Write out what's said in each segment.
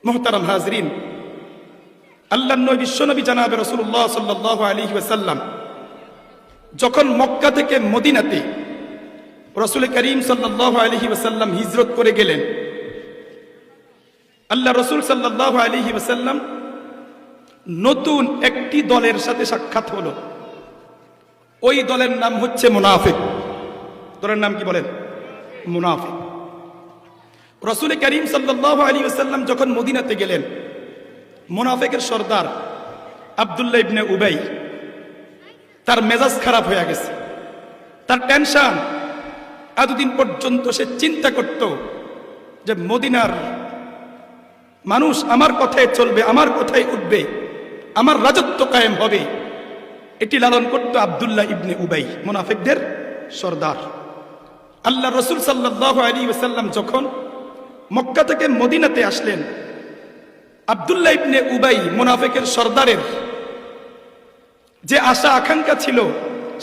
মুহতারাম হাজরিন, আল্লাহর নবী বিশ্বনবী জনাবে রাসূলুল্লাহ সাল্লাল্লাহু আলাইহি ওয়াসাল্লাম যখন মক্কা থেকে মদিনাতে রাসূল করিম সাল্লাল্লাহু আলাইহি ওয়াসাল্লাম হিজরত করে গেলেন, আল্লাহ রাসূল সাল্লাল্লাহু আলাইহি ওয়াসাল্লাম নতুন একটি দলের সাথে সাক্ষাৎ হলো। ওই দলের নাম হচ্ছে মুনাফিক। দলের নাম কি বলেন? মুনাফিক। রাসূল করিম সাল্লাল্লাহু আলাইহি ওয়াসাল্লাম যখন মদিনাতে গেলেন, মুনাফিকের সর্দার আব্দুল্লাহ ইবনে উবাই, তার মেজাজ খারাপ হয়ে গেছে, তার টেনশন। এতদিন পর্যন্ত সে চিন্তা করত যে মদিনার মানুষ আমার কথায় চলবে, আমার কথায় উঠবে, আমার রাজত্ব কায়েম হবে। এটি লালন করত আব্দুল্লাহ ইবনে উবাই, মুনাফিকদের সর্দার। আল্লাহ রাসূল সাল্লাল্লাহু আলাইহি ওয়াসাল্লাম যখন মক্কা থেকে মদিনাতে আসলেন, আব্দুল্লাহ ইবনে উবাই মুনাফিকের সর্দারের যে আশা আকাঙ্ক্ষা ছিল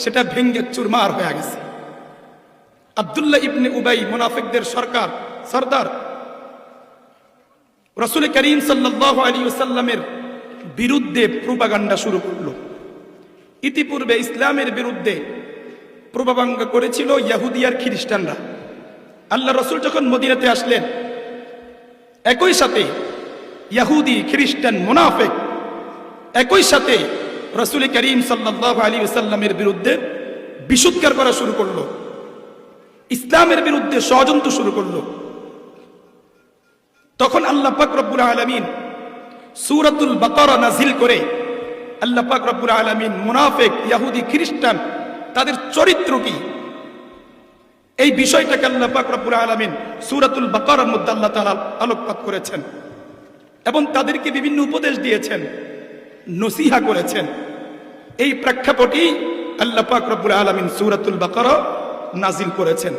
সেটা ভেঙে চুরমার হয়ে গেছে। আব্দুল্লাহ ইবনে উবাই মুনাফিকদের সর্দার রাসূল করিম সাল্লাল্লাহু আলাইহি ওয়াসাল্লামের বিরুদ্ধে প্রোপাগান্ডা শুরু করলো। ইতিপূর্বে ইসলামের বিরুদ্ধে প্রোপাগান্ডা করেছিল ইহুদি আর খ্রিস্টানরা। আল্লাহ রাসূল যখন মদিনাতে আসলেন, একই সাথে ইহুদি, খ্রিস্টান, মুনাফিক একই সাথে রাসূল করিম সাল্লাল্লাহু আলাইহি ওয়াসাল্লামের বিরুদ্ধে বিশুদ্ধার করা শুরু করলো, ইসলামের বিরুদ্ধে ষড়যন্ত্র শুরু করলো। তখন আল্লাহ পাক রব্বুল আলামিন সূরাতুল বাকারা নাযিল করে আল্লাহ পাক রব্বুল আলামিন মুনাফিক, ইহুদি, খ্রিস্টান তাদের চরিত্র কি, এই বিষয়টাকে আল্লাহ পাক রব্বুল আলামিন সূরাতুল বাকারার মধ্যে আল্লাহ তাআলা আলোকপাত করেছেন এবং তাদেরকে বিভিন্ন উপদেশ দিয়েছেন, নসিহা করেছেন। এই প্রেক্ষাপটেই আল্লাহ পাক রব্বুল আলামিন সূরাতুল বাকারা নাযিল করেছেন।